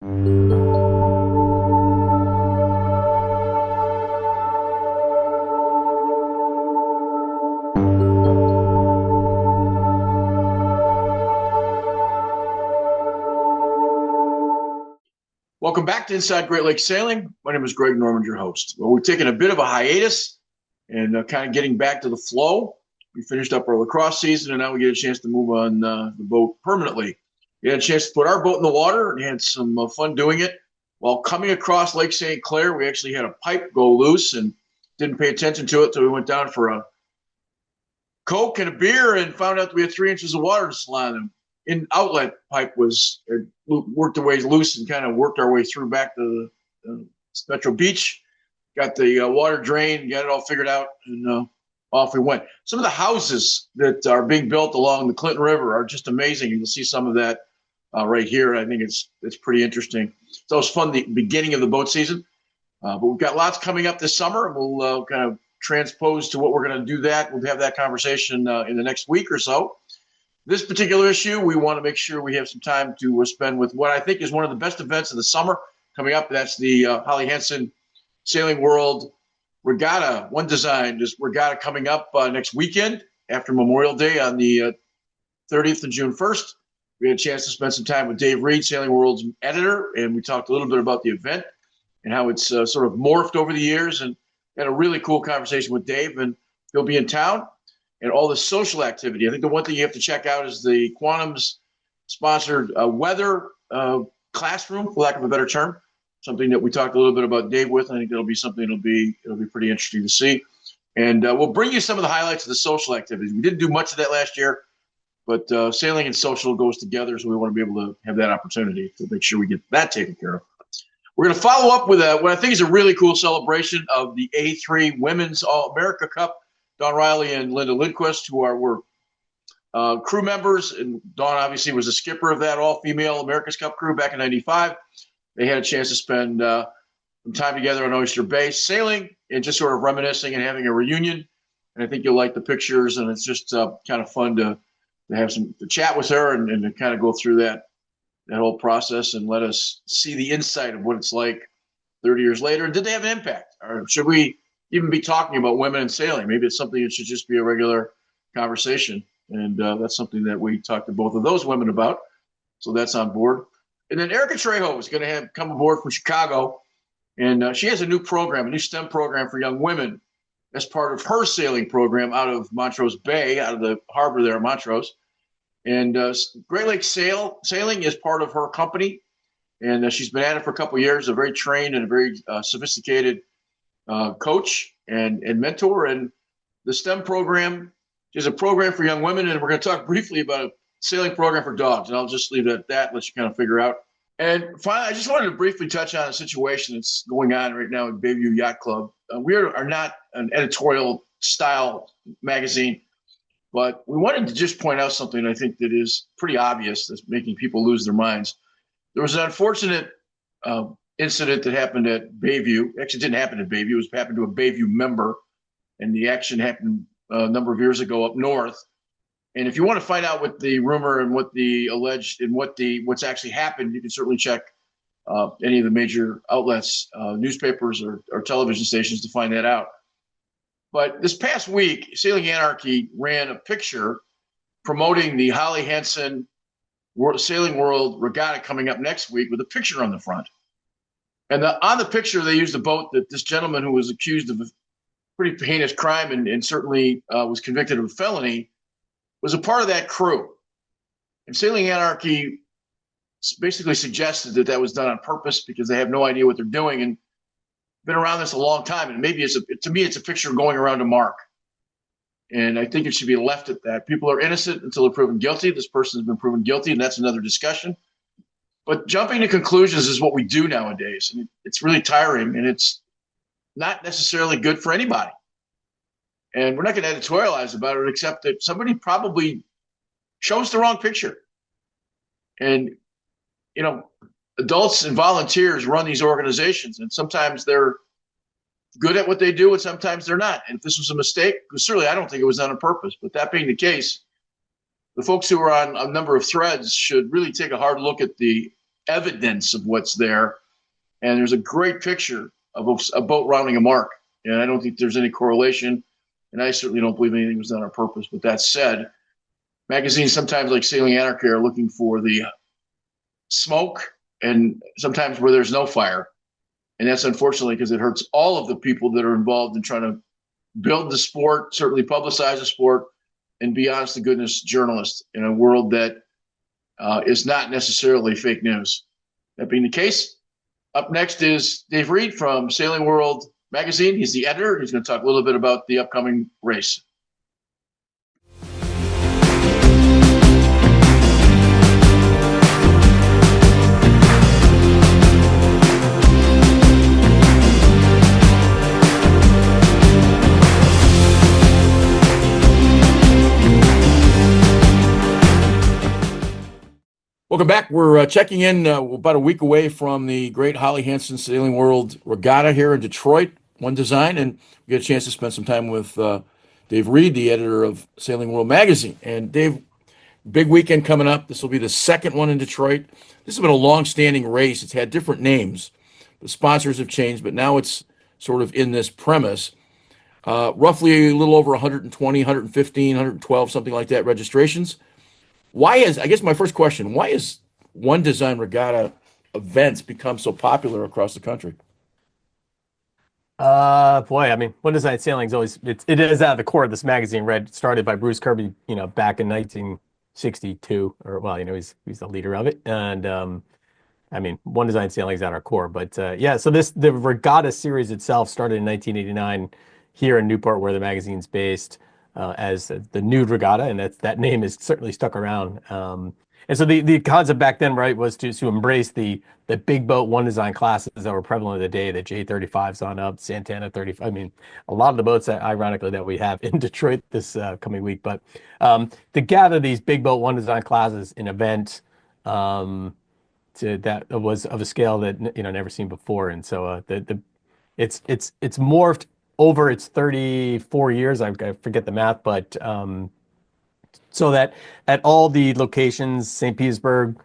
Welcome back to Inside Great Lakes Sailing. My name is Greg Norman, your host. Well, we're taking a bit of a hiatus and kind of getting back to the flow. We finished up our lacrosse season, and now we get a chance to move on the boat permanently. We had a chance to put our boat in the water and had some fun doing it. While coming across Lake St. Clair, we actually had a pipe go loose and didn't pay attention to it, so we went down for a Coke and a beer and found out that we had 3 inches of water to slide in. In outlet pipe was worked the way loose and kind of worked our way through back to the Metro Beach. Got the water drain, got it all figured out, and off we went. Some of the houses that are being built along the Clinton River are just amazing. You'll see some of that right here. I think it's pretty interesting. So it was fun the beginning of the boat season, but we've got lots coming up this summer, and we'll kind of transpose to what we're going to do that. We'll have that conversation in the next week or so. This particular issue, we want to make sure we have some time to spend with what I think is one of the best events of the summer coming up. That's the Holly Hansen Sailing World Regatta. One Design is regatta coming up next weekend after Memorial Day on the 30th of June 1st. We had a chance to spend some time with Dave Reed, Sailing World's editor, and we talked a little bit about the event and how it's sort of morphed over the years, and had a really cool conversation with Dave, and he'll be in town. And all the social activity. I think the one thing you have to check out is the Quantum's sponsored weather classroom, for lack of a better term. Something that we talked a little bit about Dave with. I think that'll be something it'll be pretty interesting to see. And we'll bring you some of the highlights of the social activities. We didn't do much of that last year, but sailing and social goes together, so we want to be able to have that opportunity to make sure we get that taken care of. We're going to follow up with what I think is a really cool celebration of the A3 Women's All-America Cup. Dawn Riley and Linda Lindquist, who were crew members, and Dawn obviously was a skipper of that all-female America's Cup crew back in '95. They had a chance to spend some time together on Oyster Bay sailing and just sort of reminiscing and having a reunion. And I think you'll like the pictures, and it's just kind of fun to have to chat with her and to kind of go through that whole process and let us see the insight of what it's like 30 years later. Did they have an impact, or should we even be talking about women in sailing? Maybe it's something that should just be a regular conversation. And that's something that we talked to both of those women about. So that's on board. And then Erica Trejo is going to come aboard from Chicago. And she has a new program, a new STEM program for young women as part of her sailing program out of Montrose Bay, out of the harbor there in Montrose. And Great Lakes Sailing is part of her company. And she's been at it for a couple of years, a very trained and a very sophisticated coach and mentor. And the STEM program is a program for young women, and we're going to talk briefly about a sailing program for dogs, and I'll just leave it at that, let you kind of figure out. And finally, I just wanted to briefly touch on a situation that's going on right now at Bayview Yacht Club. We are not an editorial style magazine, but we wanted to just point out something I think that is pretty obvious that's making people lose their minds. There was an unfortunate incident that happened at Bayview. Actually, it didn't happen at Bayview. It happened to a Bayview member, and the action happened a number of years ago up north. And if you want to find out what the rumor and what the alleged and what's actually happened, you can certainly check any of the major outlets, newspapers or television stations to find that out. But this past week, Sailing Anarchy ran a picture promoting the Holly Hansen Sailing World Regatta coming up next week with a picture on the front. And on the picture, they used a boat that this gentleman who was accused of a pretty heinous crime and certainly was convicted of a felony was a part of that crew. And Sailing Anarchy basically suggested that was done on purpose because they have no idea what they're doing and been around this a long time. And maybe to me, it's a picture going around a mark. And I think it should be left at that. People are innocent until they're proven guilty. This person has been proven guilty, and that's another discussion. But jumping to conclusions is what we do nowadays. And it's really tiring, and it's not necessarily good for anybody. And we're not going to editorialize about it, except that somebody probably shows the wrong picture. And, adults and volunteers run these organizations, and sometimes they're good at what they do, and sometimes they're not. And if this was a mistake, certainly I don't think it was done on purpose. But that being the case, the folks who are on a number of threads should really take a hard look at the evidence of what's there. And there's a great picture of a boat rounding a mark. And I don't think there's any correlation. And I certainly don't believe anything was done on purpose. But that said, magazines sometimes like Sailing Anarchy are looking for the smoke and sometimes where there's no fire. And that's unfortunately because it hurts all of the people that are involved in trying to build the sport, certainly publicize the sport, and be honest to goodness journalists in a world that is not necessarily fake news. That being the case, up next is Dave Reed from Sailing World Magazine. He's the editor. He's going to talk a little bit about the upcoming race. Welcome back. We're checking in about a week away from the great Holly Hansen Sailing World Regatta here in Detroit, One Design, and we get a chance to spend some time with Dave Reed, the editor of Sailing World Magazine. And Dave, big weekend coming up. This will be the second one in Detroit. This has been a long-standing race. It's had different names. The sponsors have changed, but now it's sort of in this premise. Roughly a little over 120, 115, 112, something like that, registrations. I guess my first question, why is One Design Regatta events become so popular across the country? Boy, I mean, One Design Sailing is always, it is at the core of this magazine, started by Bruce Kirby, back in 1962, or well, he's the leader of it. And I mean, One Design Sailing is at our core, but yeah, so the regatta series itself started in 1989 here in Newport, where the magazine's based. As the Nude Regatta, and that name is certainly stuck around. And so the concept back then, right, was to embrace the big boat One Design classes that were prevalent of the day, the J35s on up, Santana 35. I mean, a lot of the boats that, ironically, that we have in Detroit this coming week. But to gather these big boat One Design classes in event that was of a scale that never seen before, and so it's morphed over its 34 years. I forget the math, but so that at all the locations, St. Petersburg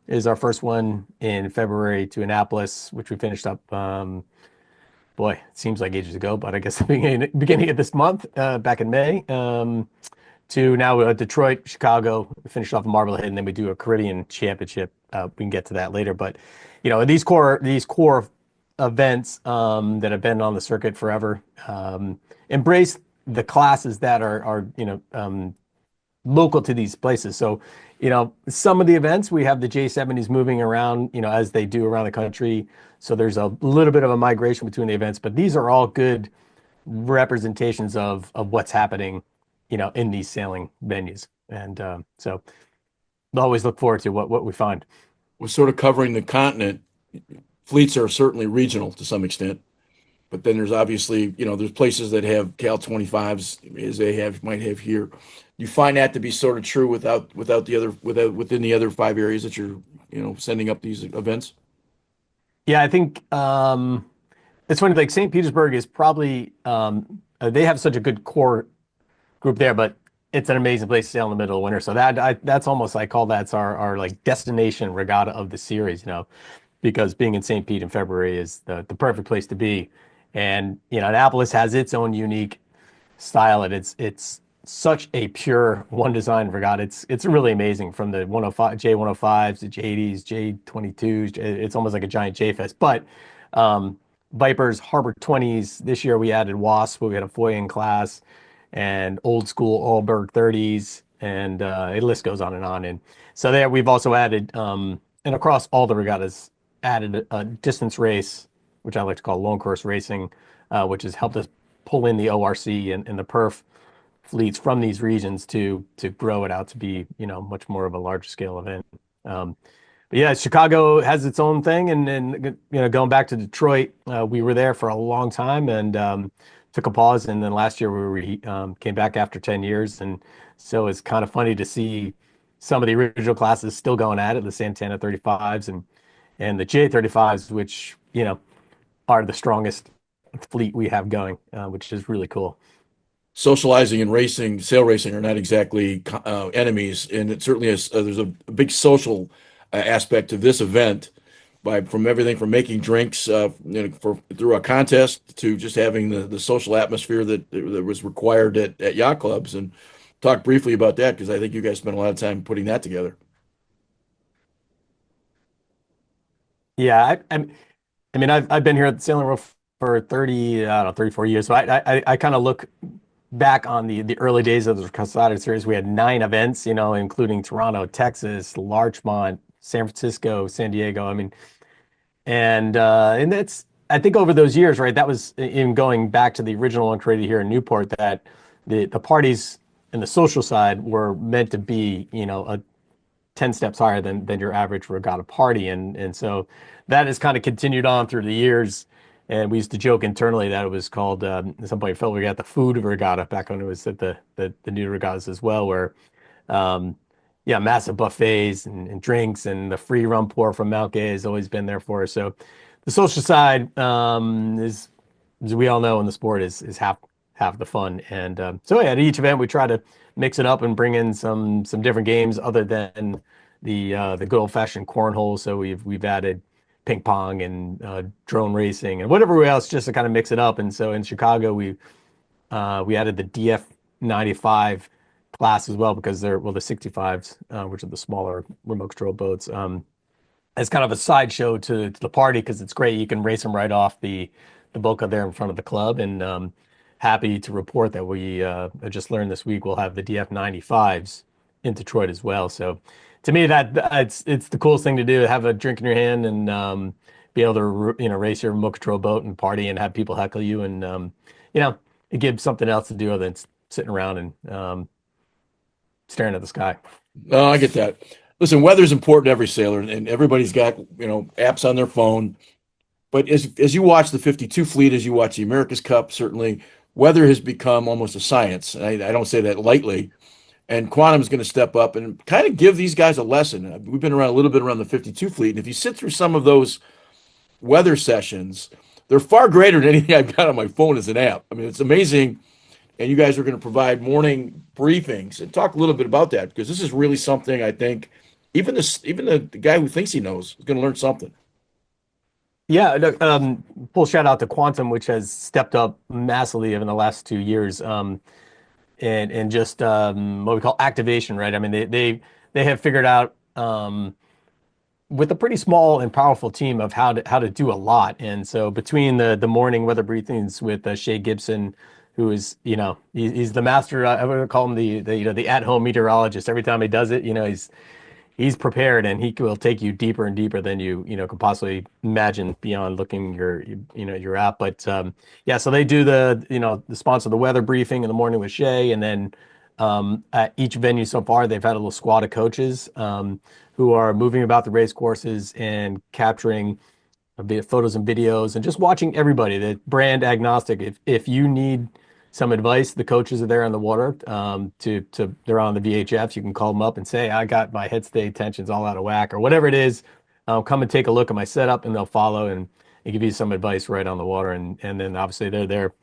is our first one in February, to Annapolis, which we finished up. Boy, it seems like ages ago, but I guess the beginning of this month, back in May, to now Detroit, Chicago. We finished off in Marblehead, and then we do a Caribbean Championship. We can get to that later, but these core events that have been on the circuit forever embrace the classes that are local to these places. So some of the events, we have the J70s moving around as they do around the country, so there's a little bit of a migration between the events, but these are all good representations of what's happening in these sailing venues. And so we'll always look forward to what we find. We're sort of covering the continent. Fleets are certainly regional to some extent, but then there's obviously, there's places that have Cal 25s as they might have here. You find that to be sort of true within the other 5 areas that you're, sending up these events? Yeah, I think it's funny, like St. Petersburg is probably, they have such a good core group there, but it's an amazing place to sail in the middle of winter. So that's almost, I call that's our like destination regatta of the series, because being in St. Pete in February is the perfect place to be. And Annapolis has its own unique style, and it's such a pure One Design regatta. It's really amazing, from the 105 J105s to J80s, J22s. It's almost like a giant J Fest. But Vipers, Harbor 20s. This year we added Wasp, we had a Foyan class, and old school Allberg 30s, and the list goes on. And so there we've also added, and across all the regattas, added a distance race, which I like to call lone course racing, which has helped us pull in the ORC and the perf fleets from these regions to grow it out to be much more of a large scale event. But yeah, Chicago has its own thing, and going back to Detroit, we were there for a long time and took a pause, and then last year we came back after 10 years, and so it's kind of funny to see some of the original classes still going at it, the Santana 35s and the J35s, which are the strongest fleet we have going, which is really cool. Socializing and racing, sail racing, are not exactly enemies, and it certainly is. There's a big social aspect to this event from everything from making drinks through a contest to just having the social atmosphere that was required at yacht clubs. And talk briefly about that because I think you guys spent a lot of time putting that together. Yeah, I mean, I've been here at the Sailing World for 30, I don't know, 34 years. So I kind of look back on the early days of the Casada series. We had 9 events, including Toronto, Texas, Larchmont, San Francisco, San Diego. I mean, and that's I think over those years, right? That was in going back to the original one created here in Newport. That the parties and the social side were meant to be, a 10 steps higher than your average regatta party. And so that has kind of continued on through the years. And we used to joke internally that it was called, at some point, felt we got the food regatta back when it was at the new regattas as well, where, um, yeah, massive buffets and drinks and the free rum pour from Mount Gay has always been there for us. So the social side is, as we all know in the sport, is half the fun. And so yeah, at each event we try to mix it up and bring in some different games other than the good old fashioned cornhole. So we've added ping pong and drone racing and whatever else just to kind of mix it up. And so in Chicago we added the DF95 class as well because the 65s, which are the smaller remote control boats, as kind of a sideshow to the party because it's great. You can race them right off the Boca there in front of the club. And happy to report that we I just learned this week we'll have the DF95s in Detroit as well. So to me, that it's the coolest thing to do. Have a drink in your hand and be able to race your remote control boat and party and have people heckle you and it gives something else to do other than sitting around and staring at the sky. Oh, I get that. Listen, weather's important to every sailor, and everybody's got apps on their phone. But as you watch the 52 fleet, as you watch the America's Cup, certainly weather has become almost a science. And I don't say that lightly. And Quantum is going to step up and kind of give these guys a lesson. We've been around a little bit around the 52 fleet, and if you sit through some of those weather sessions, they're far greater than anything I've got on my phone as an app. I mean, it's amazing. And you guys are going to provide morning briefings and talk a little bit about that because this is really something I think even the guy who thinks he knows is going to learn something. Yeah, look, full shout out to Quantum, which has stepped up massively in the last 2 years, and just what we call activation, right? I mean, they have figured out with a pretty small and powerful team of how to do a lot. And so between the morning weather briefings with Shay Gibson, who is he's the master. I would call him the at home meteorologist. Every time he does it, he's prepared and he will take you deeper and deeper than you could possibly imagine beyond looking your app. But yeah, so they do the sponsor the weather briefing in the morning with Shay, and then at each venue so far they've had a little squad of coaches who are moving about the race courses and capturing photos and videos and just watching everybody. The brand agnostic. If you need some advice, the coaches are there on the water. They're on the VHFs. You can call them up and say, I got my head stay tensions all out of whack or whatever it is. Come and take a look at my setup, and they'll follow and give you some advice right on the water. And then obviously they're there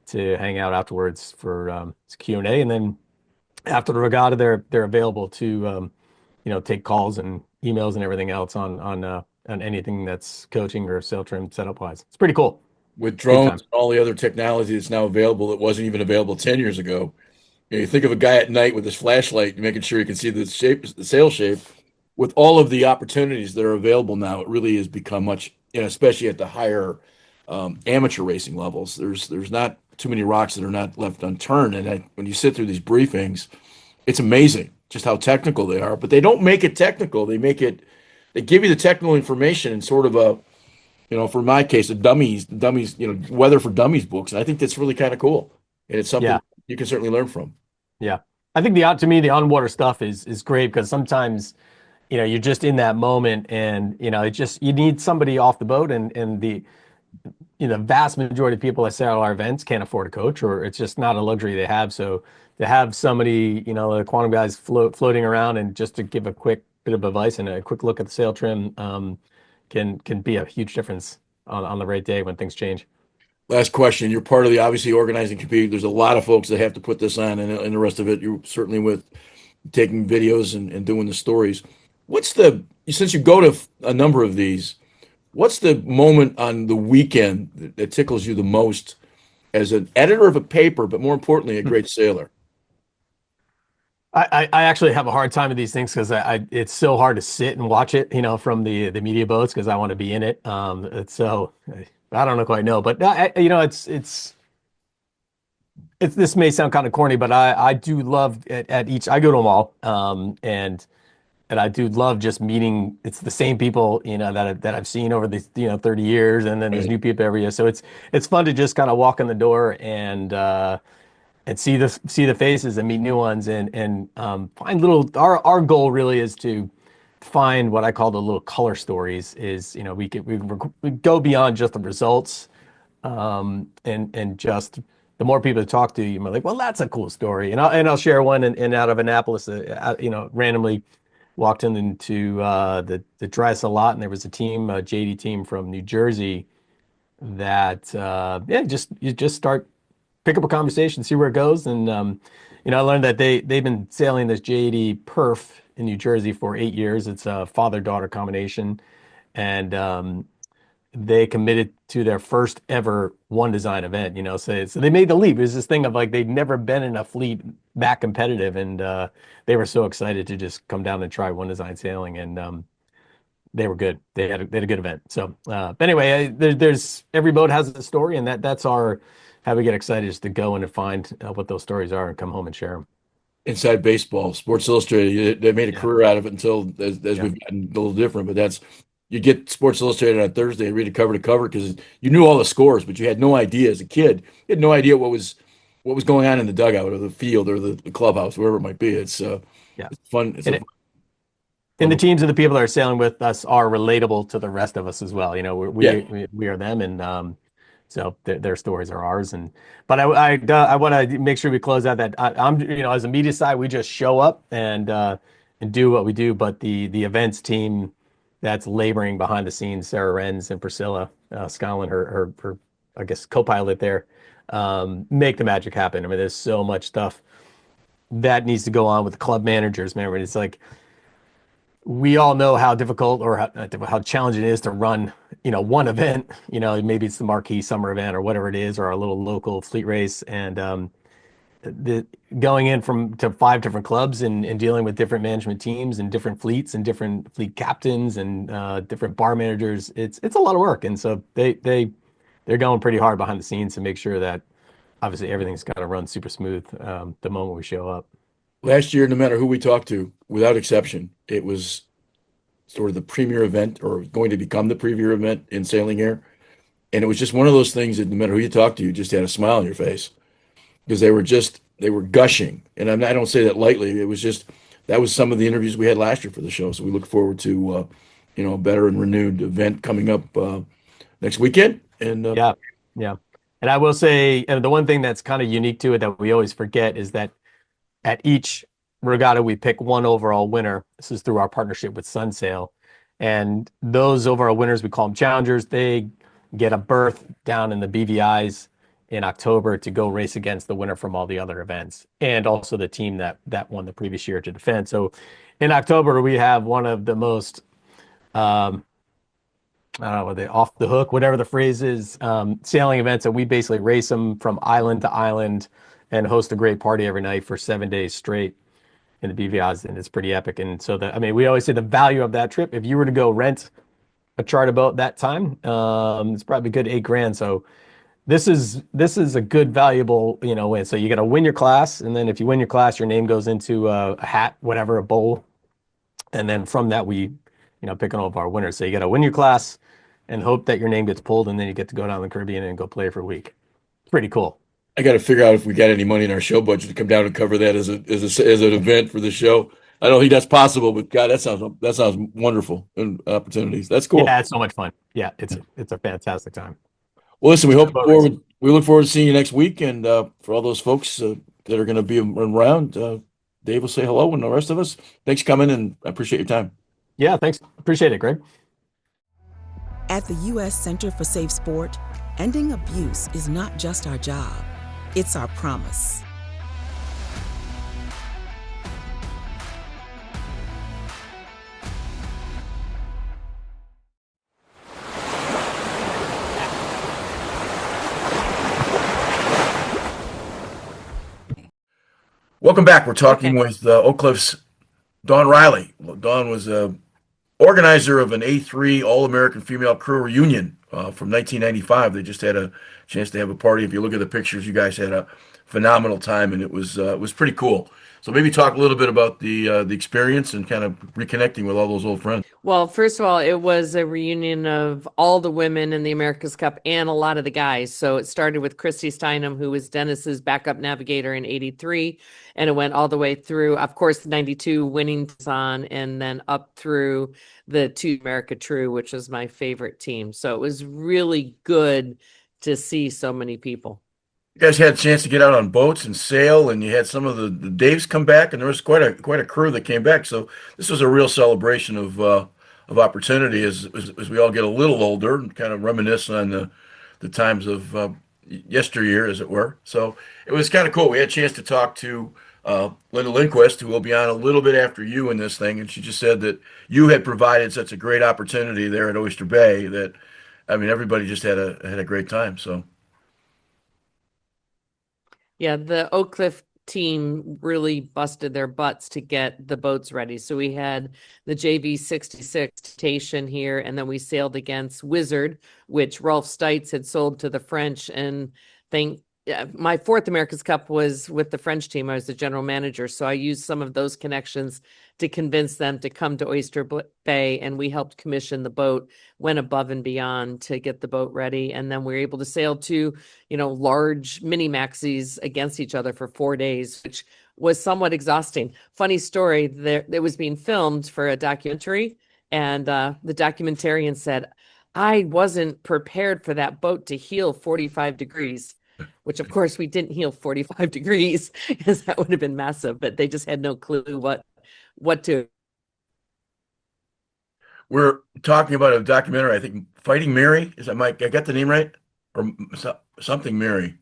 to hang out afterwards for Q&A. And then after the regatta, they're available to take calls and emails and everything else on anything that's coaching or sail trim setup wise. It's pretty cool. With drones and all the other technology that's now available that wasn't even available 10 years ago. You think of a guy at night with his flashlight, making sure he can see the sail shape. With all of the opportunities that are available now, it really has become much, especially at the higher amateur racing levels. There's not too many rocks that are not left unturned. And when you sit through these briefings, it's amazing just how technical they are. But they don't make it technical. They give you the technical information in sort of a, for my case, a dummies, weather for dummies books. And I think that's really kind of cool. And it's something you can certainly learn from. Yeah. I think to me, the on-water stuff is great because sometimes, you're just in that moment and, you need somebody off the boat and the vast majority of people that sail our events can't afford a coach or it's just not a luxury they have. So to have somebody, the Quantum guys floating around and just to give a quick bit of advice and a quick look at the sail trim, can be a huge difference on the right day when things change. Last question. You're part of the obviously organizing committee. There's a lot of folks that have to put this on, and the rest of it, you're certainly with taking videos and doing the stories. What's the since you go to a number of these, what's the moment on the weekend that tickles you the most as an editor of a paper, but more importantly, a great sailor? I actually have a hard time with these things because it's so hard to sit and watch it, from the media boats because I want to be in it. It's so I don't know quite know, but it's this may sound kind of corny, but I do love at each. I go to them all, and I do love just meeting. It's the same people, that I've seen over the 30 years, and then there's Right. new people every year. So it's fun to just kind of walk in the door and see the faces and meet new ones and find little. Our goal really is to find what I call the little color stories. Is we go beyond just the results, and just the more people to talk to, you're like, well, that's a cool story, and I'll share one in out of Annapolis. Randomly walked into the Drysdale lot, and there was a team, a JD team from New Jersey that you just start pick up a conversation, see where it goes, and I learned that they've been sailing this JD Perf in New Jersey for 8 years. It's a father-daughter combination, and they committed to their first ever one design event. So they made the leap. It was this thing of like they'd never been in a fleet that competitive, and they were so excited to just come down and try one design sailing, and they were good. They had a good event. So, but anyway, there's every boat has a story, and that's our how we get excited is to go in and find what those stories are and come home and share them. Inside baseball, Sports Illustrated, they made a Yeah. career out of it until as Yeah. we've gotten a little different. But you get Sports Illustrated on Thursday and read it cover to cover because you knew all the scores, but you had no idea as a kid. You had no idea what was going on in the dugout or the field or the clubhouse, wherever it might be. Yeah. It's fun. It's And a it, and the teams of the people that are sailing with us are relatable to the rest of us as well. yeah. We are them, and so their stories are ours. But I want to make sure we close out that I'm as a media side, we just show up and do what we do. But the events team that's laboring behind the scenes, Sarah Renz and Priscilla Scanlon, her I guess co-pilot there, make the magic happen. I mean, there's so much stuff that needs to go on with the club managers, man. It's like we all know how difficult or how challenging it is to run, one event. Maybe it's the marquee summer event or whatever it is, or a little local fleet race, and the going in to 5 different clubs and dealing with different management teams and different fleets and different fleet captains and different bar managers. It's a lot of work, and so they're going pretty hard behind the scenes to make sure that obviously everything's got to run super smooth the moment we show up. Last year, no matter who we talked to, without exception, it was sort of the premier event or going to become the premier event in sailing air. And it was just one of those things that no matter who you talked to, you just had a smile on your face because they were gushing. And I don't say that lightly. That was some of the interviews we had last year for the show. So we look forward to, a better and renewed event coming up next weekend. And Yeah, yeah. And I will say, and the one thing that's kind of unique to it that we always forget is that at each regatta, we pick one overall winner. This is through our partnership with Sunsail. And those overall winners, we call them challengers. They get a berth down in the BVIs in October to go race against the winner from all the other events, and also the team that won the previous year to defend. So in October, we have one of the most, I don't know, what they off the hook, whatever the phrase is, sailing events, and we basically race them from island to island and host a great party every night for 7 days straight in the BVIs, and it's pretty epic. And so we always say the value of that trip, if you were to go rent a charter boat that time, it's probably a good $8,000. So this is a good valuable, win. So you got to win your class, and then if you win your class, your name goes into a hat, whatever, a bowl, and then from that we, pick on all of our winners. So you got to win your class and hope that your name gets pulled, and then you get to go down the Caribbean and go play for a week. Pretty cool. I got to figure out if we got any money in our show budget to come down and cover that as an event for the show. I don't think that's possible, but God, that sounds wonderful and opportunities. That's cool. Yeah, it's so much fun. Yeah, it's a fantastic time. Well, listen, we look forward to seeing you next week, and for all those folks that are going to be around, Dave will say hello, and the rest of us, thanks for coming, and I appreciate your time. Yeah, thanks. Appreciate it, Greg. At the U.S. Center for Safe Sport, ending abuse is not just our job, it's our promise. Welcome back. We're talking Okay. with Oak Cliff's Dawn Riley. Dawn was a organizer of an A3 All-American Female Crew Reunion from 1995. They just had a chance to have a party. If you look at the pictures, you guys had a phenomenal time, and it was pretty cool. So maybe talk a little bit about the experience and kind of reconnecting with all those old friends. Well, first of all, it was a reunion of all the women in the America's Cup and a lot of the guys. So it started with Christy Steinem, who was Dennis's backup navigator in '83, and it went all the way through, of course, '92 winning on, and then up through the two America True, which was my favorite team. So it was really good to see so many people. You guys had a chance to get out on boats and sail, and you had some of the Daves come back, and there was quite a crew that came back. So this was a real celebration of opportunity as we all get a little older and kind of reminisce on the times of yesteryear, as it were. So it was kind of cool. We had a chance to talk to Linda Lindquist, who will be on a little bit after you in this thing, and she just said that you had provided such a great opportunity there at Oyster Bay that, I mean, everybody just had a great time. So. Yeah, the Oak Cliff team really busted their butts to get the boats ready. So we had the JV 66 Temptation here, and then we sailed against Wizard, which Rolf Steitz had sold to the French. And my fourth America's Cup was with the French team. I was the general manager, so I used some of those connections to convince them to come to Oyster Bay, and we helped commission the boat, went above and beyond to get the boat ready. And then we were able to sail two, large mini maxis against each other for 4 days, which was somewhat exhausting. Funny story, it was being filmed for a documentary, and the documentarian said, I wasn't prepared for that boat to heel 45 degrees. Which of course we didn't heel 45 degrees because that would have been massive, but they just had no clue what to. We're talking about a documentary, I think, Fighting Mary. Is that Mike? I got the name right? Or something Mary?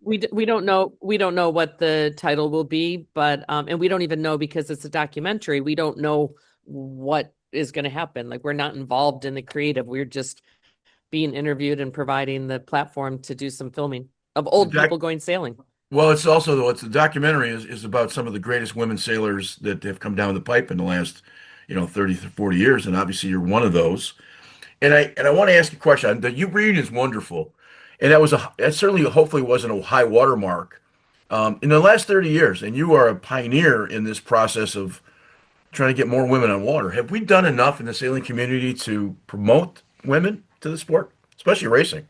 We don't know what the title will be, but and we don't even know because it's a documentary. We don't know what is going to happen. Like, we're not involved in the creative. We're just being interviewed and providing the platform to do some filming of old people going sailing. Well, it's also, the documentary is about some of the greatest women sailors that have come down the pipe in the last, 30 to 40 years. And obviously you're one of those. And I want to ask you a question. The reunion is wonderful. And that certainly hopefully wasn't a high watermark in the last 30 years. And you are a pioneer in this process of trying to get more women on water. Have we done enough in the sailing community to promote women to the sport, especially racing?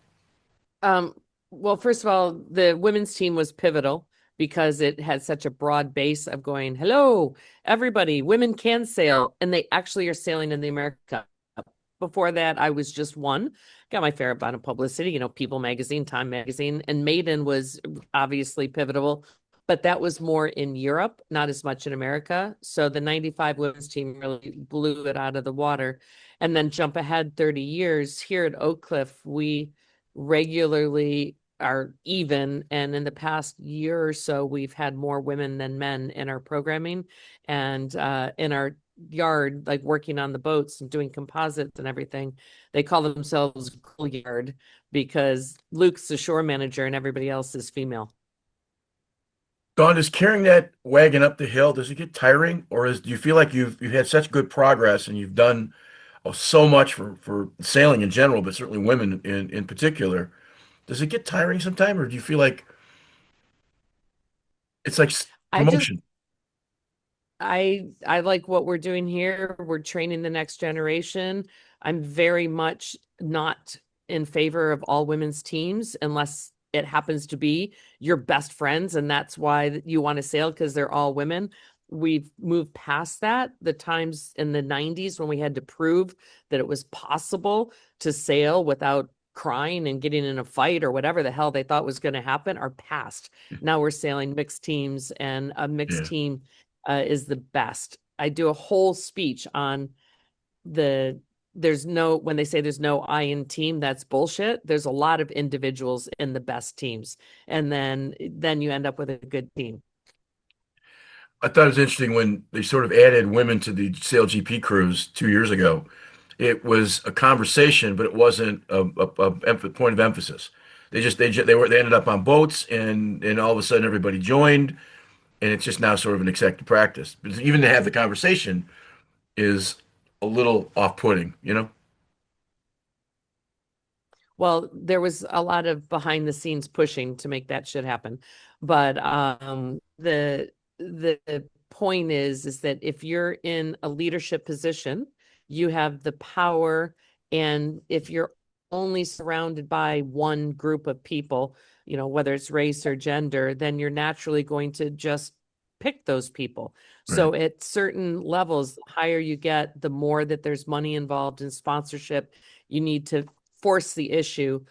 Well, first of all, the women's team was pivotal because it had such a broad base of going, hello, everybody, women can sail, and they actually are sailing in the America Cup. Before that, I was just one. Got my fair amount of publicity, People Magazine, Time Magazine, and Maiden was obviously pivotal, but that was more in Europe, not as much in America. So the 95 women's team really blew it out of the water. And then jump ahead 30 years, here at Oak Cliff, we regularly are even. And in the past year or so, we've had more women than men in our programming and in our yard, like working on the boats and doing composites and everything. They call themselves Girl Yard because Luke's the shore manager and everybody else is female. Dawn, is carrying that wagon up the hill, does it get tiring? Or do you feel like you've had such good progress and you've done so much for sailing in general, but certainly women in particular? Does it get tiring sometime, or do you feel like it's like promotion? I like what we're doing here. We're training the next generation. I'm very much not in favor of all women's teams unless it happens to be your best friends and that's why you want to sail, because they're all women. We've moved past that. The times in the 90s when we had to prove that it was possible to sail without crying and getting in a fight or whatever the hell they thought was going to happen are past. Now we're sailing mixed teams, and a mixed team is the best. I do a whole speech on when they say there's no I in team, that's bullshit. There's a lot of individuals in the best teams, and then you end up with a good team. I thought it was interesting when they sort of added women to the Sail GP crews 2 years ago. It was a conversation, but it wasn't a point of emphasis. They ended up on boats, and all of a sudden everybody joined, and it's just now sort of an accepted practice. But even to have the conversation is a little off-putting, you know? Well, there was a lot of behind the scenes pushing to make that shit happen. But the point is that if you're in a leadership position, you have the power, and if you're only surrounded by one group of people, you know, whether it's race or gender, then you're naturally going to just pick those people. So at certain levels, the higher you get, the more that there's money involved in sponsorship, you need to force the issue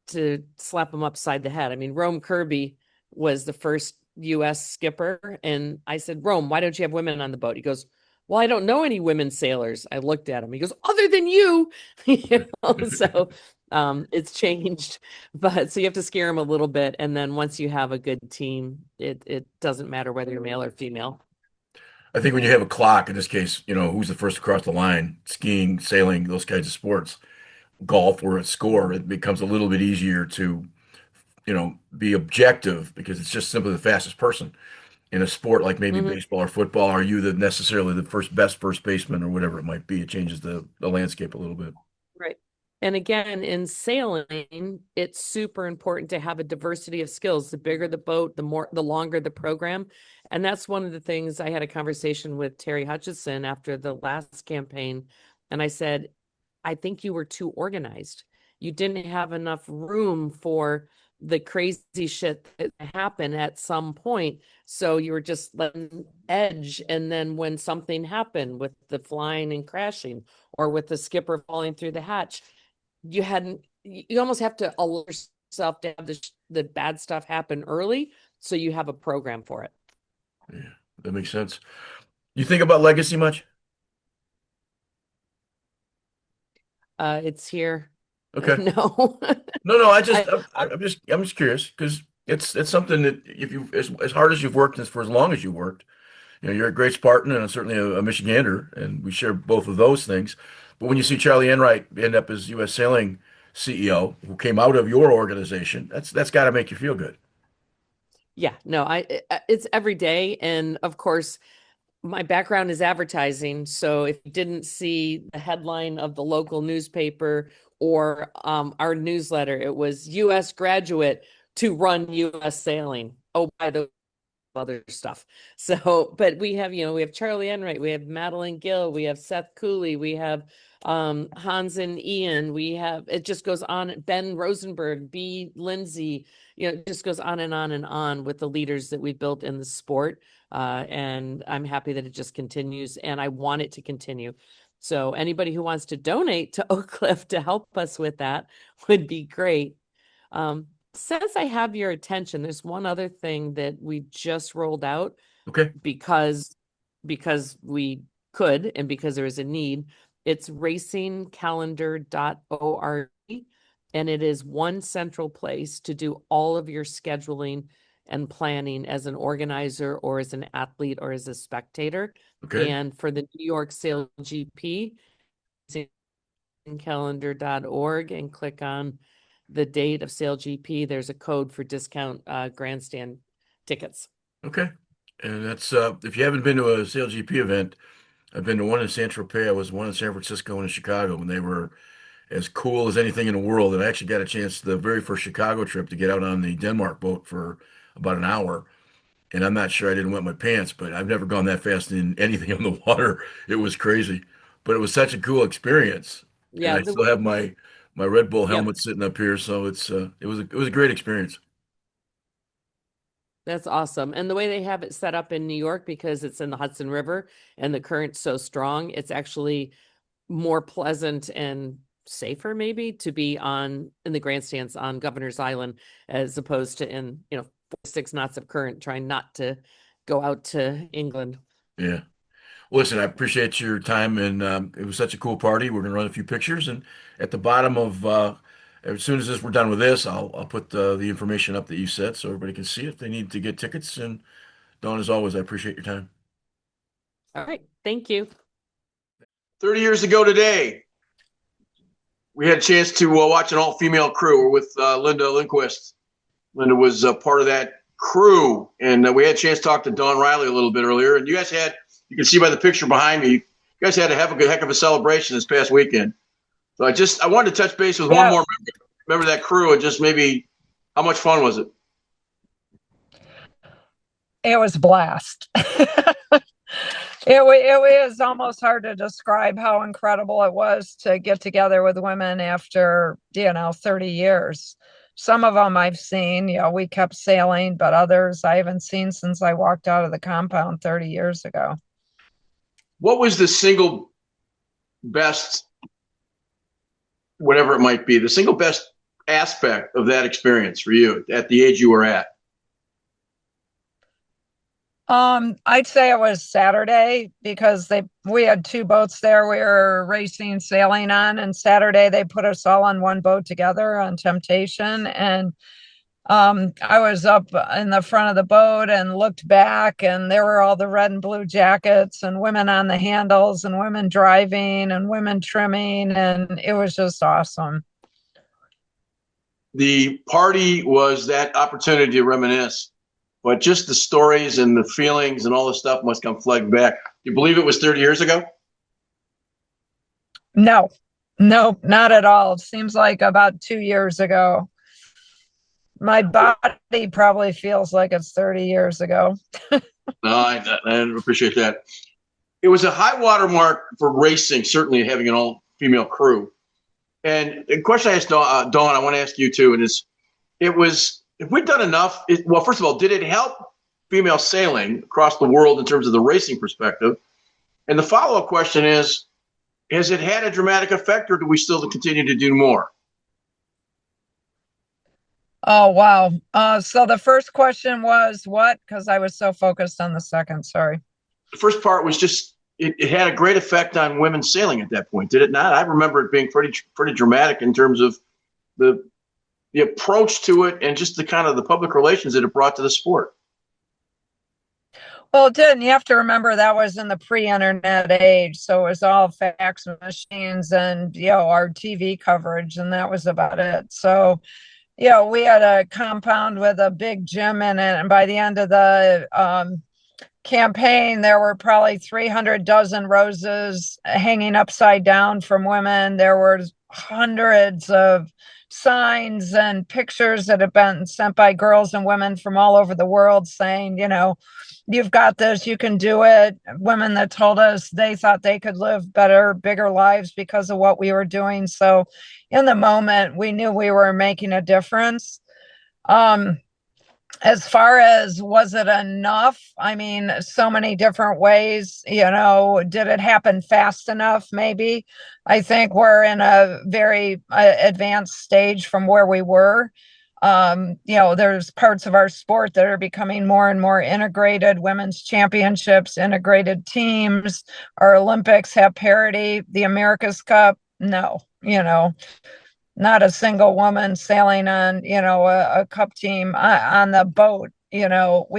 to slap them upside the head. I mean, Rome Kirby was the first US skipper. And I said, Rome, why don't you have women on the boat? He goes, well, I don't know any women sailors. I looked at him. He goes, other than you. You know, so it's changed. But so you have to scare them a little bit. And then once you have a good team, it doesn't matter whether you're male or female. I think when you have a clock, in this case, you know, who's the first across the line, skiing, sailing, those kinds of sports, golf or a score, it becomes a little bit easier to, you know, be objective because it's just simply the fastest person. In a sport like maybe Mhm. baseball or football, are you the necessarily the best first baseman or whatever it might be? It changes the landscape a little bit. Right. And again, in sailing, it's super important to have a diversity of skills. The bigger the boat, the longer the program. And that's one of the things. I had a conversation with Terry Hutchison after the last campaign. And I said, I think you were too organized. You didn't have enough room for the crazy shit that happened at some point. So you were just letting edge. And then when something happened with the flying and crashing, or with the skipper falling through the hatch, you almost have to alert yourself to have the bad stuff happen early, so you have a program for it. Yeah, that makes sense. You think about legacy much? It's here. Okay. No. No, I I'm just curious because it's something that if you as hard as you've worked and for as long as you worked, you know, you're a great Spartan and certainly a Michigander, and we share both of those things. But when you see Charlie Enright end up as U.S. Sailing CEO, who came out of your organization, that's got to make you feel good. Yeah, no, it's every day. And of course, my background is advertising. So if you didn't see the headline of the local newspaper or our newsletter, it was US graduate to run US sailing. Oh, by the other stuff. So, but we have, you know, we have Charlie Enright, we have Madeline Gill, we have Seth Cooley, we have Hans and Ian, we have, it just goes on, Ben Rosenberg, B. Lindsay, you know, it just goes on and on and on with the leaders that we built in the sport. And I'm happy that it just continues, and I want it to continue. So anybody who wants to donate to Oak Cliff to help us with that would be great. Since I have your attention, there's one other thing that we just rolled out Okay. because we could and because there is a need. It's racingcalendar.org, and it is one central place to do all of your scheduling and planning as an organizer or as an athlete or as a spectator. Okay. And for the New York Sail GP, calendar.org, and click on the date of Sail GP. There's a code for discount grandstand tickets. Okay. And that's if you haven't been to a Sail GP event, I've been to one in San Tropez. I was one in San Francisco and in Chicago, and they were as cool as anything in the world. And I actually got a chance the very first Chicago trip to get out on the Denmark boat for about an hour. And I'm not sure I didn't wet my pants, but I've never gone that fast in anything on the water. It was crazy, but it was such a cool experience. And Yeah, I still have my Red Bull yep, helmet sitting up here, so it was a great experience. that's awesome. And the way they have it set up in New York, because it's in the Hudson River and the current's so strong, it's actually more pleasant and safer maybe to be in the grandstands on Governor's Island as opposed to in, you know, 6 knots of current, trying not to go out to England. Yeah. Well, listen, I appreciate your time, and it was such a cool party. We're gonna run a few pictures, and at the bottom of as soon as we're done with this, I'll put the information up that you said so everybody can see it if they need to get tickets. And Dawn, as always, I appreciate your time. All right. Thank you. 30 years ago today, we had a chance to watch an all-female crew. We're with Linda Lindquist. Linda was part of that crew, and we had a chance to talk to Dawn Riley a little bit earlier. And you guys had, you can see by the picture behind me, you guys had a heck of a celebration this past weekend. So I wanted to touch base with one more member of that crew, and just maybe how much fun was it? It was a blast. It was almost hard to describe how incredible it was to get together with women after, 30 years. Some of them I've seen, we kept sailing, but others I haven't seen since I walked out of the compound 30 years ago. What was the single best, whatever it might be, the single best aspect of that experience for you at the age you were at? I'd say it was Saturday because we had two boats there we were sailing on, and Saturday they put us all on one boat together on Temptation. And I was up in the front of the boat and looked back, and there were all the red and blue jackets and women on the handles and women driving and women trimming, and it was just awesome. The party was that opportunity to reminisce. But just the stories and the feelings and all the stuff must come flooding back. Do you believe it was 30 years ago? No, not at all. It seems like about 2 years ago. My body probably feels like it's 30 years ago. No, I appreciate that. It was a high water mark for racing, certainly having an all-female crew. And the question I asked Dawn, I want to ask you too, and if we've done enough, well, first of all, did it help female sailing across the world in terms of the racing perspective? And the follow-up question is, has it had a dramatic effect, or do we still continue to do more? Oh, wow. So the first question was what? Because I was so focused on the second, sorry. The first part was just, it had a great effect on women sailing at that point, did it not? I remember it being pretty dramatic in terms of the approach to it and just the kind of the public relations that it brought to the sport. Well, it did. And you have to remember that was in the pre-internet age. So it was all fax machines and, our TV coverage, and that was about it. So, we had a compound with a big gym in it. And by the end of the campaign, there were probably 300 dozen roses hanging upside down from women. There were hundreds of signs and pictures that have been sent by girls and women from all over the world saying, you've got this, you can do it. Women that told us they thought they could live better, bigger lives because of what we were doing. So in the moment, we knew we were making a difference. As far as was it enough? I mean, so many different ways, did it happen fast enough? Maybe. I think we're in a very advanced stage from where we were. There's parts of our sport that are becoming more and more integrated. Women's championships, integrated teams, our Olympics have parity. The America's Cup, no, not a single woman sailing on, a cup team on the boat. We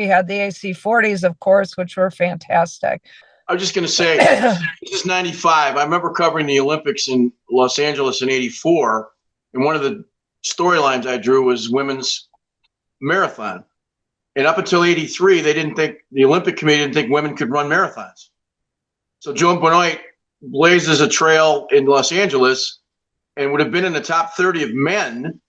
had the AC40s, of course, which were fantastic. I was just going to say, this is 95. I remember covering the Olympics in Los Angeles in 84. And one of the storylines I drew was women's marathon. And up until 83, the Olympic Committee didn't think women could run marathons. So Joan Benoit blazes a trail in Los Angeles and would have been in the top 30 of men.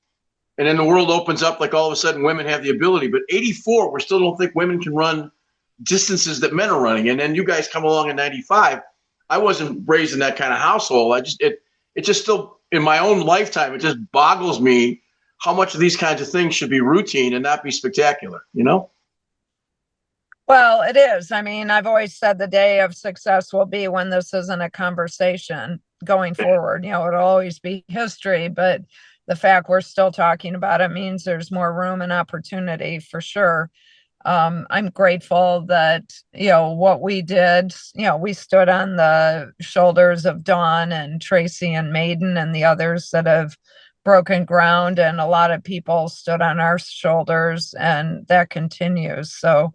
And then the world opens up, like all of a sudden women have the ability. But 84, we still don't think women can run distances that men are running. And then you guys come along in 95. I wasn't raised in that kind of household. It just still, in my own lifetime, it just boggles me how much of these kinds of things should be routine and not be spectacular, Well, it is. I mean, I've always said the day of success will be when this isn't a conversation going forward. It'll always be history, but the fact we're still talking about it means there's more room and opportunity for sure. I'm grateful that, what we did, we stood on the shoulders of Dawn and Tracy and Maiden and the others that have broken ground, and a lot of people stood on our shoulders, and that continues. So,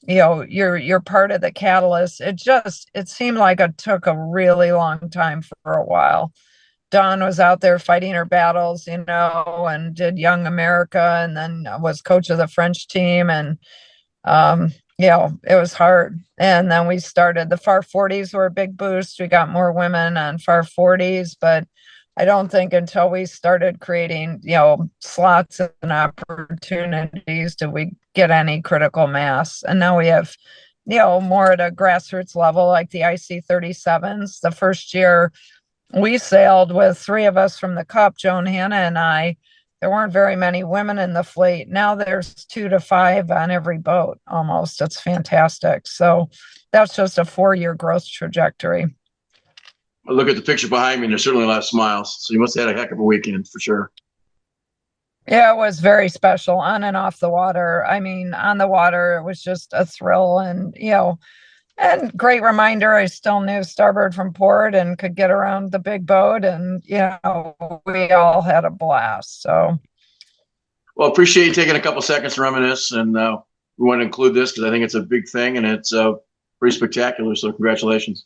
you're part of the catalyst. It seemed like it took a really long time for a while. Dawn was out there fighting her battles, and did Young America, and then was coach of the French team. And, it was hard. And then we started the Far 40s were a big boost. We got more women on Far 40s, but I don't think until we started creating, slots and opportunities did we get any critical mass. And now we have, more at a grassroots level, like the IC-37s. The first year we sailed with three of us from the Cup, Joan Hanna and I. There weren't very many women in the fleet. Now there's 2 to 5 on every boat almost. It's fantastic. So that's just a 4-year growth trajectory. I look at the picture behind me, and there's certainly a lot of smiles. So you must have had a heck of a weekend for sure. Yeah, it was very special on and off the water. I mean, on the water, it was just a thrill. And great reminder, I still knew starboard from port and could get around the big boat. And, we all had a blast. So, Well, appreciate you taking a couple seconds to reminisce. And we want to include this because I think it's a big thing and it's pretty spectacular. So congratulations.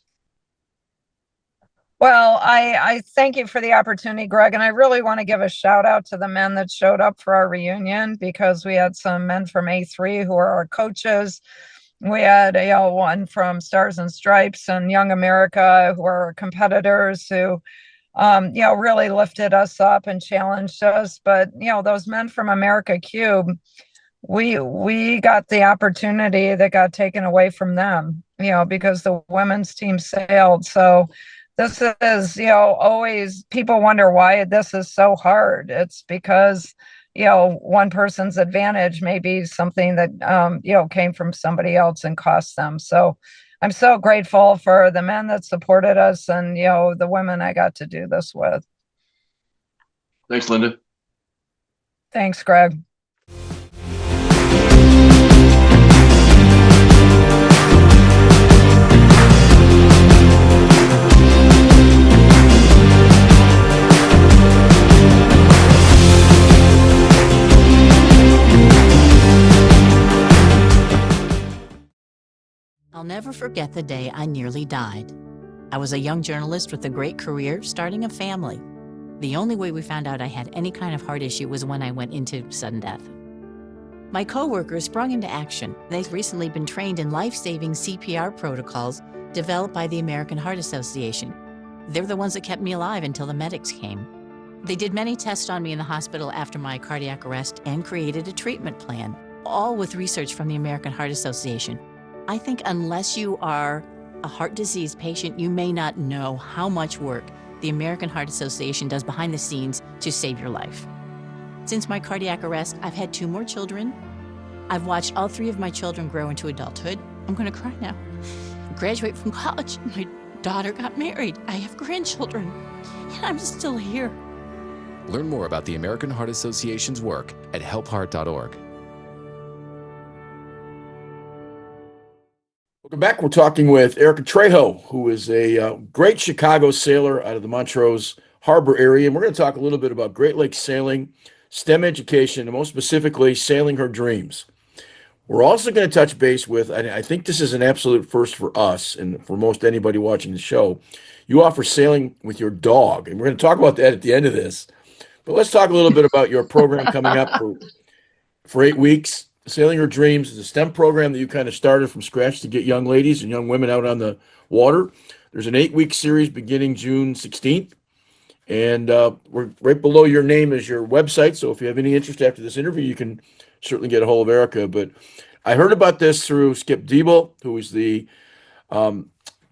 well, I thank you for the opportunity, Greg. And I really want to give a shout out to the men that showed up for our reunion, because we had some men from A3 who are our coaches. We had one from Stars and Stripes and Young America, who are competitors who, really lifted us up and challenged us. But, those men from America Cube, we got the opportunity that got taken away from them, because the women's team sailed. So this is, always people wonder why this is so hard. It's because one person's advantage may be something that, came from somebody else and cost them. So I'm so grateful for the men that supported us and, the women I got to do this with. Thanks, Linda. Thanks, Greg. I'll never forget the day I nearly died. I was a young journalist with a great career, starting a family. The only way we found out I had any kind of heart issue was when I went into sudden death. My coworkers sprung into action. They've recently been trained in life-saving CPR protocols developed by the American Heart Association. They're the ones that kept me alive until the medics came. They did many tests on me in the hospital after my cardiac arrest and created a treatment plan, all with research from the American Heart Association. I think unless you are a heart disease patient, you may not know how much work the American Heart Association does behind the scenes to save your life. Since my cardiac arrest, I've had 2 more children. I've watched all 3 of my children grow into adulthood. I'm gonna cry now. Graduate from college, my daughter got married. I have grandchildren, and I'm still here. Learn more about the American Heart Association's work at helpheart.org. Welcome back. We're talking with Erica Trejo, who is a great Chicago sailor out of the Montrose Harbor area. And we're going to talk a little bit about Great Lakes sailing, STEM education, and most specifically, sailing her dreams. We're also going to touch base with, and I think this is an absolute first for us and for most anybody watching the show, you offer sailing with your dog. And we're going to talk about that at the end of this. But let's talk a little bit about your program coming up for 8 weeks. Sailing Her Dreams is a STEM program that you kind of started from scratch to get young ladies and young women out on the water. There's an 8-week series beginning June 16th. And we're right below your name is your website. So if you have any interest after this interview, you can certainly get a hold of Erica. But I heard about this through Skip Diebel, who is the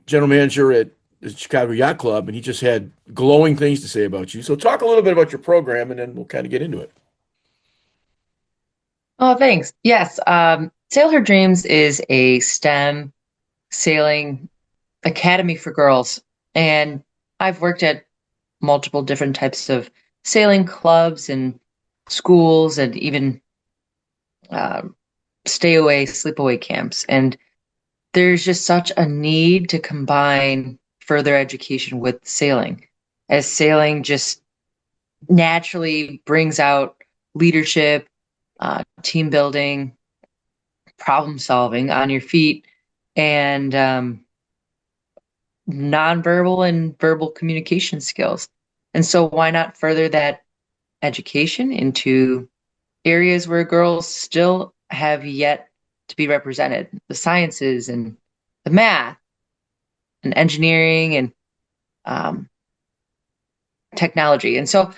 general manager at the Chicago Yacht Club, and he just had glowing things to say about you. So talk a little bit about your program, and then we'll kind of get into it. Oh, thanks. Yes. Sail Her Dreams is a STEM sailing academy for girls. And I've worked at multiple different types of sailing clubs and schools and even sleepaway camps. And there's just such a need to combine further education with sailing, as sailing just naturally brings out leadership, team building, problem solving on your feet, and nonverbal and verbal communication skills. And so why not further that education into areas where girls still have yet to be represented, the sciences and the math and engineering and technology. And so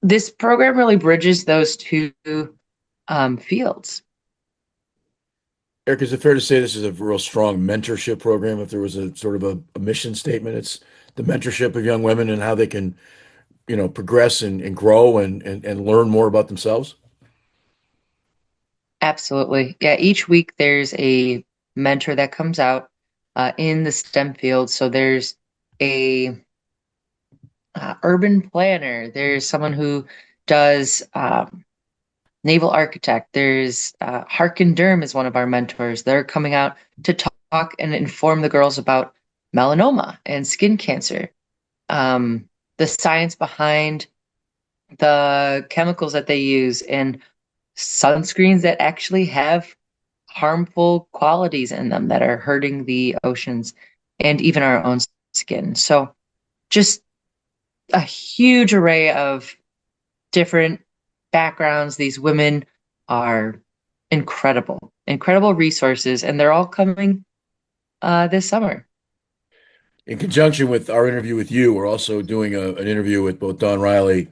this program really bridges those two fields. Eric, is it fair to say this is a real strong mentorship program? If there was a sort of a mission statement, it's the mentorship of young women and how they can, progress and grow and learn more about themselves. Absolutely. Yeah, each week there's a mentor that comes out in the STEM field. So there's a urban planner. There's someone who does naval architect. There's Harkin Durham is one of our mentors. They're coming out to talk and inform the girls about melanoma and skin cancer, the science behind the chemicals that they use, and sunscreens that actually have harmful qualities in them that are hurting the oceans and even our own skin. So just a huge array of different backgrounds. These women are incredible resources, and they're all coming this summer. In conjunction with our interview with you, we're also doing an interview with both Don Riley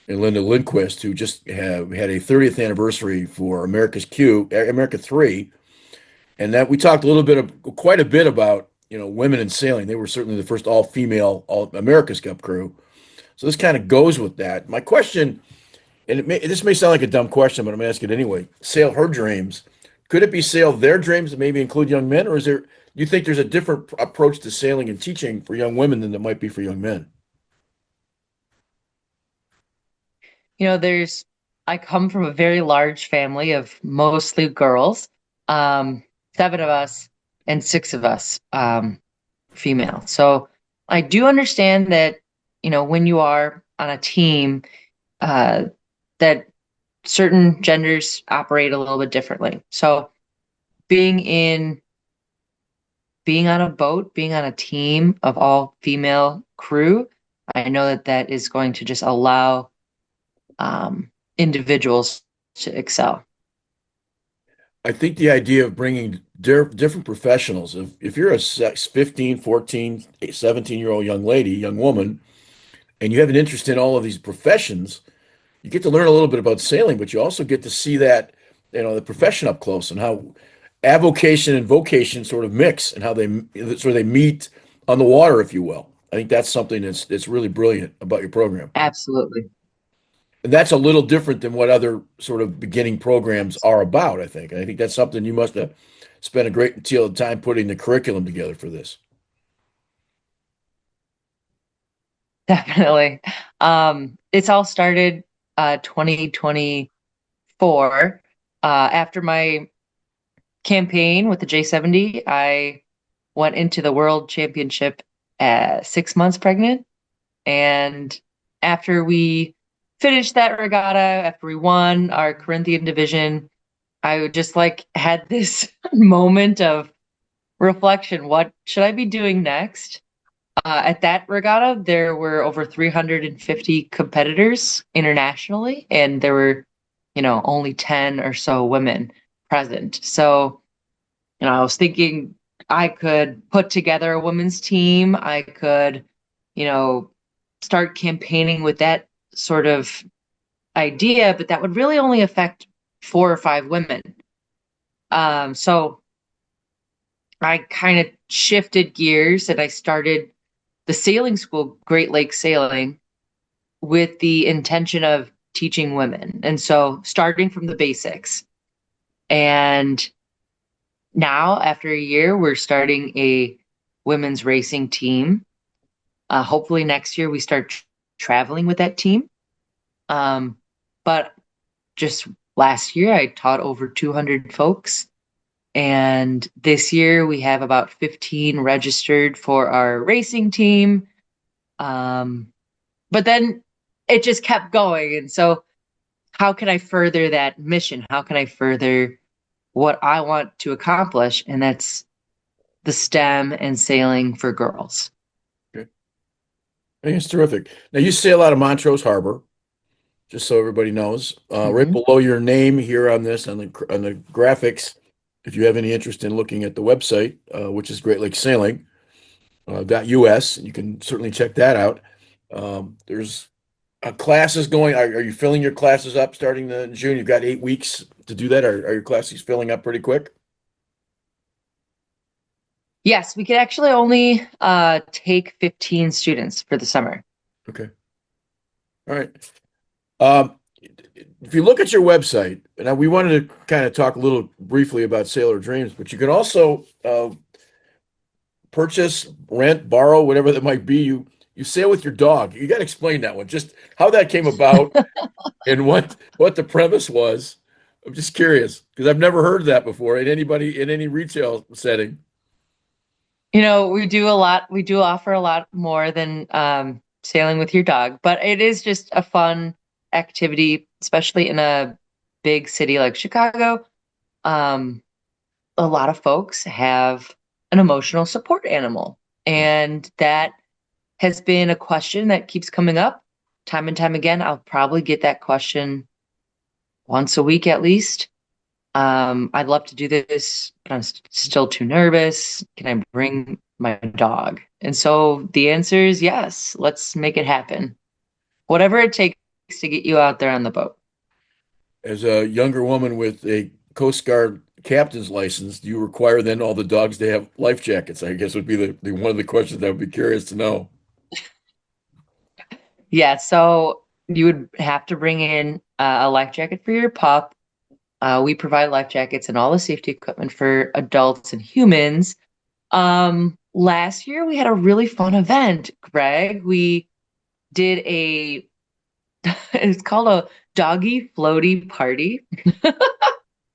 and Linda Lindquist, who just had a 30th anniversary for America 3, and that we talked quite a bit about women in sailing. They were certainly the first all-female America's Cup crew. So this kind of goes with that. My question, and this may sound like a dumb question, but I'm asking it anyway. Sail her dreams. Could it be sail their dreams and maybe include young men, or do you think there's a different approach to sailing and teaching for young women than there might be for young men? I come from a very large family of mostly girls, 7 of us and 6 of us female. So I do understand that, when you are on a team, that certain genders operate a little bit differently. So being on a boat, being on a team of all female crew, I know that is going to just allow individuals to excel. I think the idea of bringing different professionals, if you're a 15, 14, 17-year-old young woman, and you have an interest in all of these professions, you get to learn a little bit about sailing, but you also get to see that, the profession up close and how avocation and vocation sort of mix and how they meet on the water, if you will. I think that's something that's really brilliant about your program. Absolutely. And that's a little different than what other sort of beginning programs are about, I think. And I think that's something you must have spent a great deal of time putting the curriculum together for this. Definitely. It's all started 2024. After my campaign with the J70, I went into the World Championship at 6 months pregnant. And after we finished that regatta, after we won our Corinthian division, I just had this moment of reflection. What should I be doing next? At that regatta, there were over 350 competitors internationally, and there were, only 10 or so women present. So, I was thinking I could put together a women's team. I could, start campaigning with that sort of idea, but that would really only affect 4 or 5 women. So I kind of shifted gears and I started the sailing school, Great Lakes Sailing, with the intention of teaching women. And so starting from the basics. And now, after a year, we're starting a women's racing team. Hopefully next year we start traveling with that team. But just last year, I taught over 200 folks. And this year we have about 15 registered for our racing team. But then it just kept going. And so how can I further that mission? How can I further what I want to accomplish? And that's the STEM and sailing for girls. Okay. I think it's terrific. Now you sail out of Montrose Harbor, just so everybody knows. Right Mhm. below your name here on this, on the graphics, if you have any interest in looking at the website, which is Great Lakes Sailing .us, you can certainly check that out. There's classes going. Are you filling your classes up starting in June? You've got 8 weeks to do that. Are your classes filling up pretty quick? Yes, we could actually only take 15 students for the summer. Okay. All right. Um, if you look at your website, now we wanted to kind of talk a little briefly about Sailor Dreams, but you can also purchase, rent, borrow, whatever that might be. You sail with your dog. You got to explain that one, just how that came about and what the premise was. I'm just curious because I've never heard that before in anybody in any retail setting. We do a lot. We do offer a lot more than sailing with your dog, but it is just a fun activity, especially in a big city like Chicago. Um, a lot of folks have an emotional support animal, and that has been a question that keeps coming up time and time again. I'll probably get that question once a week at least. I'd love to do this, but I'm still too nervous. Can I bring my dog? And so the answer is yes. Let's make it happen. Whatever it takes to get you out there on the boat. As a younger woman with a Coast Guard captain's license, do you require then all the dogs to have life jackets? I guess would be the one of the questions I would be curious to know. Yeah, so you would have to bring in a life jacket for your pup. We provide life jackets and all the safety equipment for adults and humans. Last year we had a really fun event, Greg. We did it's called a doggy floaty party.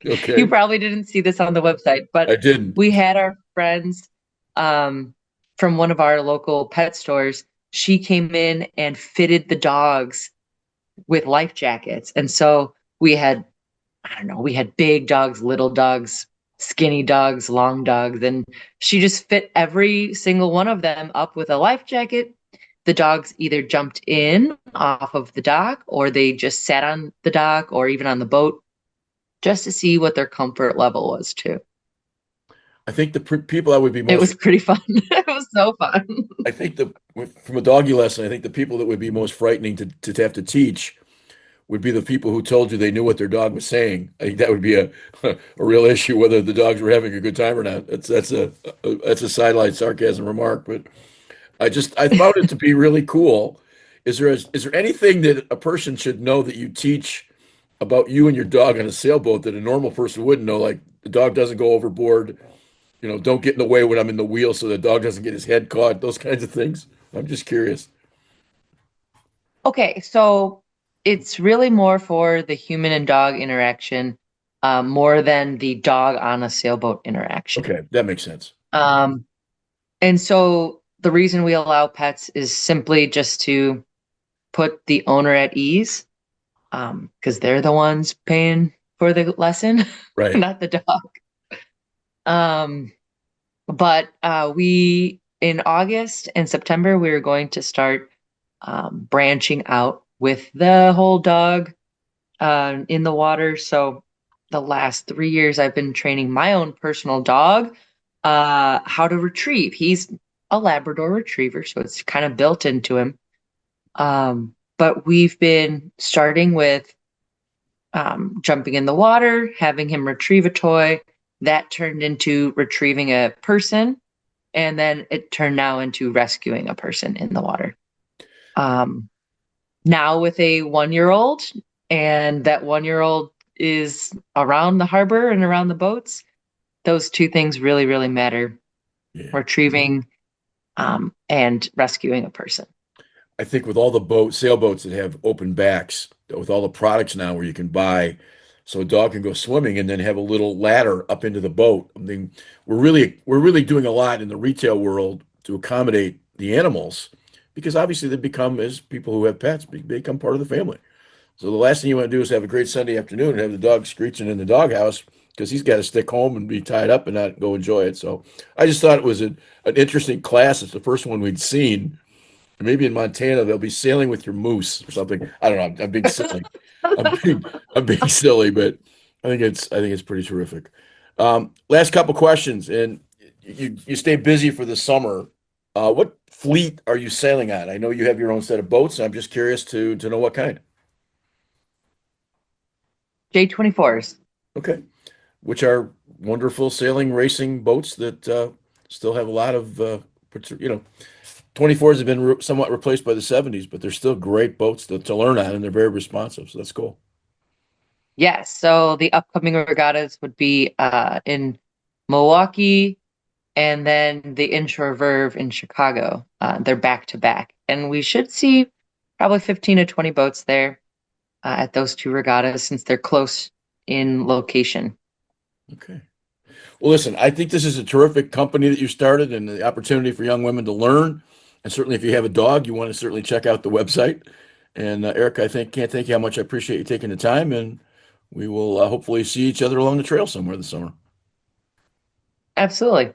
Okay, You probably didn't see this on the website, I but didn't. we had our friends from one of our local pet stores. She came in and fitted the dogs with life jackets. And so we had, I don't know, we had big dogs, little dogs, skinny dogs, long dogs, and she just fit every single one of them up with a life jacket. The dogs either jumped in off of the dock or they just sat on the dock or even on the boat just to see what their comfort level was too. I think the people that would be It was most, pretty fun. It was so fun. I think from a doggy lesson, I think the people that would be most frightening to have to teach would be the people who told you they knew what their dog was saying. I think that would be a real issue whether the dogs were having a good time or not. That's a sideline sarcasm remark, but I found it to be really cool. Is there anything that a person should know that you teach about you and your dog on a sailboat that a normal person wouldn't know? Like the dog doesn't go overboard, don't get in the way when I'm in the wheel so the dog doesn't get his head caught, those kinds of things. I'm just curious. Okay, so it's really more for the human and dog interaction, more than the dog on a sailboat interaction. Okay, that makes sense. Um, and so the reason we allow pets is simply just to put the owner at ease, because they're the ones paying for the lesson, Right. not the dog. Um, but we in August and September we are going to start branching out with the whole dog in the water. So the last 3 years I've been training my own personal dog how to retrieve. He's a Labrador retriever, so it's kind of built into him. But we've been starting with jumping in the water, having him retrieve a toy. That turned into retrieving a person, and then it turned now into rescuing a person in the water. Now with a 1-year-old, and that 1-year-old is around the harbor and around the boats, those two things really, really matter. Yeah. Retrieving and rescuing a person. I think with all the sailboats that have open backs, with all the products now where you can buy, so a dog can go swimming and then have a little ladder up into the boat. I mean, we're really doing a lot in the retail world to accommodate the animals because obviously they become, as people who have pets, they become part of the family. So the last thing you want to do is have a great Sunday afternoon and have the dog screeching in the doghouse because he's got to stick home and be tied up and not go enjoy it. So I just thought it was an interesting class. It's the first one we'd seen. Maybe in Montana they'll be sailing with your moose or something. I don't know. I'm being silly. I'm being silly, but I think it's pretty terrific. Last couple questions, and you stay busy for the summer. What fleet are you sailing on? I know you have your own set of boats, and I'm just curious to know what kind. J24s. Okay, which are wonderful sailing racing boats that still have a lot of 24s have been somewhat replaced by the 70s, but they're still great boats to learn on, and they're very responsive. So that's cool. Yes. So the upcoming regattas would be in Milwaukee and then the Inshore Verve in Chicago. They're back to back. And we should see probably 15 to 20 boats there at those two regattas since they're close in location. Okay. Well, listen, I think this is a terrific company that you started and the opportunity for young women to learn. And certainly if you have a dog, you want to certainly check out the website. And Eric, can't thank you how much I appreciate you taking the time, and we will hopefully see each other along the trail somewhere this summer. Absolutely.